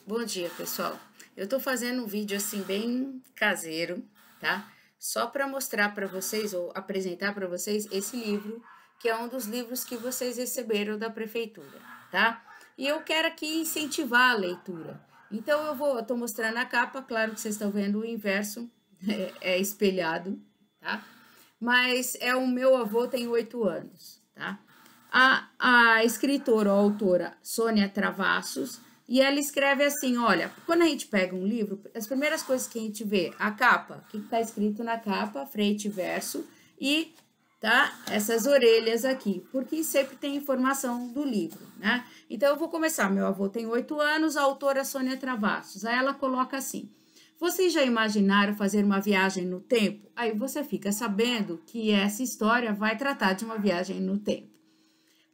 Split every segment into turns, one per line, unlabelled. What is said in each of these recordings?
Bom dia, pessoal. Eu tô fazendo um vídeo assim bem caseiro, tá? Só para mostrar para vocês ou apresentar para vocês esse livro, que é um dos livros que vocês receberam da prefeitura, tá? E eu quero aqui incentivar a leitura. Então eu tô mostrando a capa, claro que vocês estão vendo o inverso, é espelhado, tá? Mas é o meu avô tem 8 anos, tá? A escritora ou autora Sônia Travassos, e ela escreve assim, olha, quando a gente pega um livro, as primeiras coisas que a gente vê, a capa, o que está escrito na capa, frente e verso, e tá, essas orelhas aqui, porque sempre tem informação do livro, né? Então eu vou começar, meu avô tem 8 anos, a autora Sônia Travassos, aí ela coloca assim, vocês já imaginaram fazer uma viagem no tempo? Aí você fica sabendo que essa história vai tratar de uma viagem no tempo.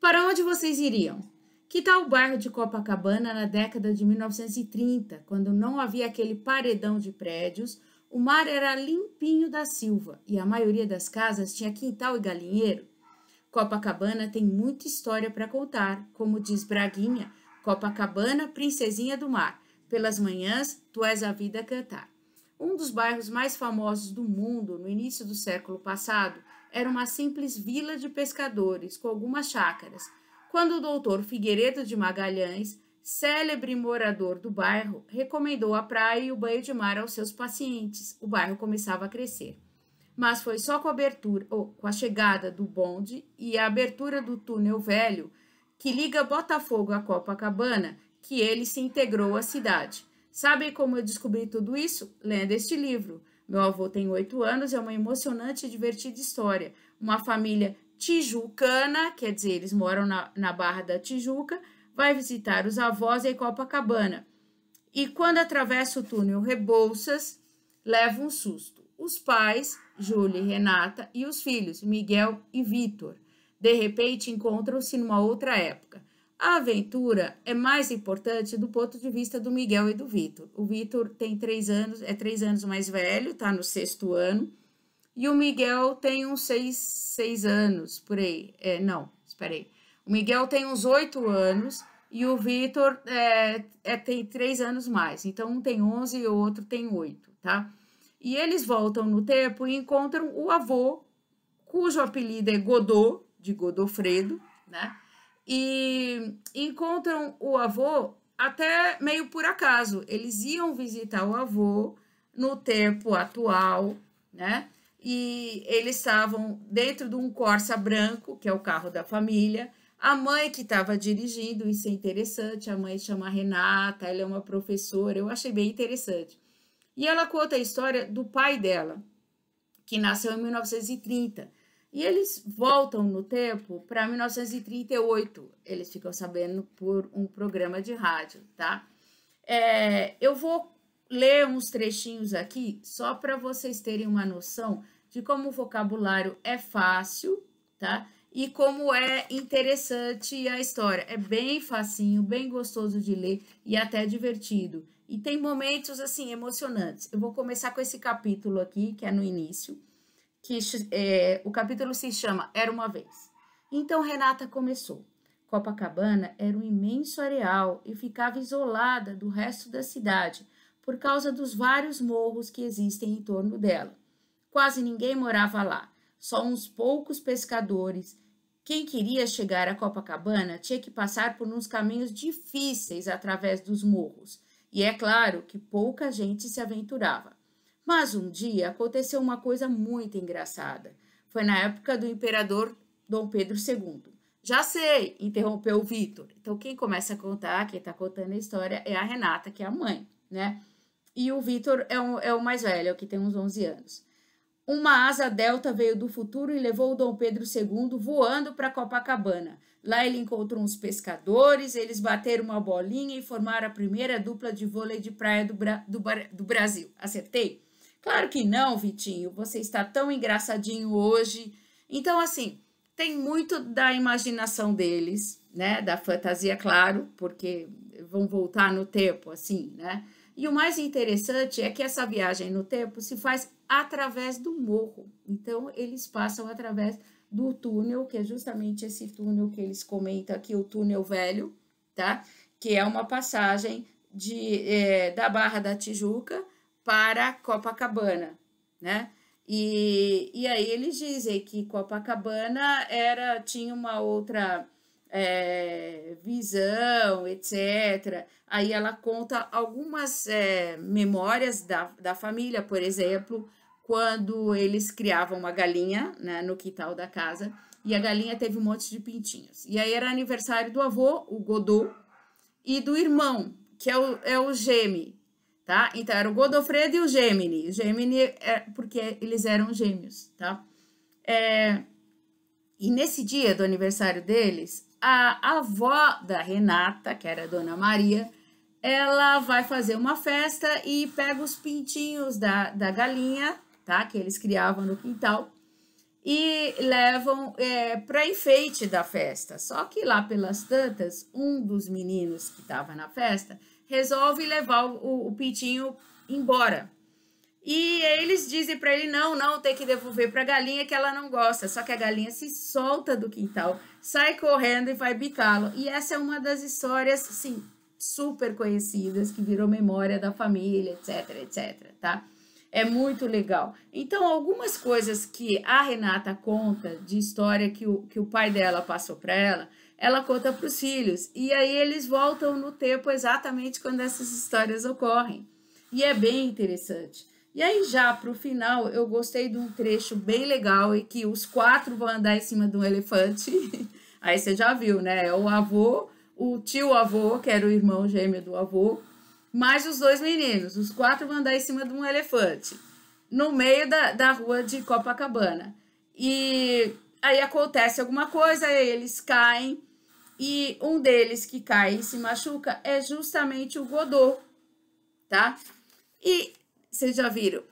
Para onde vocês iriam? Que tal o bairro de Copacabana na década de 1930, quando não havia aquele paredão de prédios, o mar era limpinho da Silva e a maioria das casas tinha quintal e galinheiro? Copacabana tem muita história para contar, como diz Braguinha, Copacabana, princesinha do mar, pelas manhãs tu és a vida a cantar. Um dos bairros mais famosos do mundo no início do século passado era uma simples vila de pescadores com algumas chácaras, quando o doutor Figueiredo de Magalhães, célebre morador do bairro, recomendou a praia e o banho de mar aos seus pacientes. O bairro começava a crescer. Mas foi só com a chegada do bonde e a abertura do túnel velho que liga Botafogo a Copacabana que ele se integrou à cidade. Sabe como eu descobri tudo isso? Lendo este livro. Meu avô tem 8 anos, é uma emocionante e divertida história. Uma família tijucana, quer dizer, eles moram na Barra da Tijuca, vai visitar os avós em Copacabana. E quando atravessa o túnel Rebouças, leva um susto. Os pais, Júlia e Renata, e os filhos, Miguel e Vitor, de repente encontram-se numa outra época. A aventura é mais importante do ponto de vista do Miguel e do Vitor. O Vitor tem 3 anos, é 3 anos mais velho, está no 6º ano, e o Miguel tem uns 6 anos, por aí. Não, espera aí. O Miguel tem uns 8 anos e o Vitor tem 3 anos mais. Então, um tem 11 e o outro tem 8, tá? E eles voltam no tempo e encontram o avô, cujo apelido é Godot, de Godofredo, né? E encontram o avô até meio por acaso. Eles iam visitar o avô no tempo atual, né? E eles estavam dentro de um Corsa branco, que é o carro da família. A mãe que estava dirigindo, isso é interessante, a mãe chama Renata, ela é uma professora, eu achei bem interessante. E ela conta a história do pai dela, que nasceu em 1930. E eles voltam no tempo para 1938. Eles ficam sabendo por um programa de rádio, tá? Eu vou ler uns trechinhos aqui só para vocês terem uma noção de como o vocabulário é fácil, tá? E como é interessante a história. É bem facinho, bem gostoso de ler e até divertido. E tem momentos, assim, emocionantes. Eu vou começar com esse capítulo aqui, que é no início, que o capítulo se chama Era uma Vez. Então Renata começou. Copacabana era um imenso areal e ficava isolada do resto da cidade por causa dos vários morros que existem em torno dela. Quase ninguém morava lá, só uns poucos pescadores. Quem queria chegar a Copacabana tinha que passar por uns caminhos difíceis através dos morros, e é claro que pouca gente se aventurava. Mas um dia aconteceu uma coisa muito engraçada. Foi na época do imperador Dom Pedro II. Já sei, interrompeu o Vitor. Então, quem começa a contar, quem está contando a história, é a Renata, que é a mãe, né? E o Vitor é o mais velho, é o que tem uns 11 anos. Uma asa delta veio do futuro e levou o Dom Pedro II voando para Copacabana. Lá ele encontrou uns pescadores, eles bateram uma bolinha e formaram a primeira dupla de vôlei de praia do Brasil. Acertei? Claro que não, Vitinho. Você está tão engraçadinho hoje. Então, assim, tem muito da imaginação deles, né? Da fantasia, claro, porque vão voltar no tempo, assim, né? E o mais interessante é que essa viagem no tempo se faz através do morro. Então, eles passam através do túnel, que é justamente esse túnel que eles comentam aqui, o túnel velho, tá? Que é uma passagem da Barra da Tijuca para Copacabana, né? E aí eles dizem que Copacabana tinha uma outra visão, etc. Aí ela conta algumas memórias da família, por exemplo, quando eles criavam uma galinha, né, no quintal da casa, e a galinha teve um monte de pintinhos. E aí era aniversário do avô, o Godot, e do irmão, que é o Geme, tá? Então era o Godofredo e o Gemini. O Gemini é porque eles eram gêmeos, tá? E nesse dia do aniversário deles, a avó da Renata, que era a Dona Maria, ela vai fazer uma festa e pega os pintinhos da galinha, tá? Que eles criavam no quintal, e levam para enfeite da festa. Só que lá pelas tantas, um dos meninos que estava na festa resolve levar o pintinho embora. E eles dizem para ele, não, tem que devolver para a galinha que ela não gosta. Só que a galinha se solta do quintal, sai correndo e vai bicá-lo. E essa é uma das histórias, assim, super conhecidas, que virou memória da família, etc, tá? É muito legal. Então, algumas coisas que a Renata conta de história que o pai dela passou para ela conta para os filhos. E aí eles voltam no tempo exatamente quando essas histórias ocorrem. E é bem interessante. E aí, já para o final, eu gostei de um trecho bem legal em que os 4 vão andar em cima de um elefante. Aí você já viu, né? O avô, o tio-avô, que era o irmão gêmeo do avô, mais os 2 meninos. Os 4 vão andar em cima de um elefante, no meio da rua de Copacabana. E aí acontece alguma coisa, eles caem, e um deles que cai e se machuca é justamente o Godot, tá? E vocês já viram?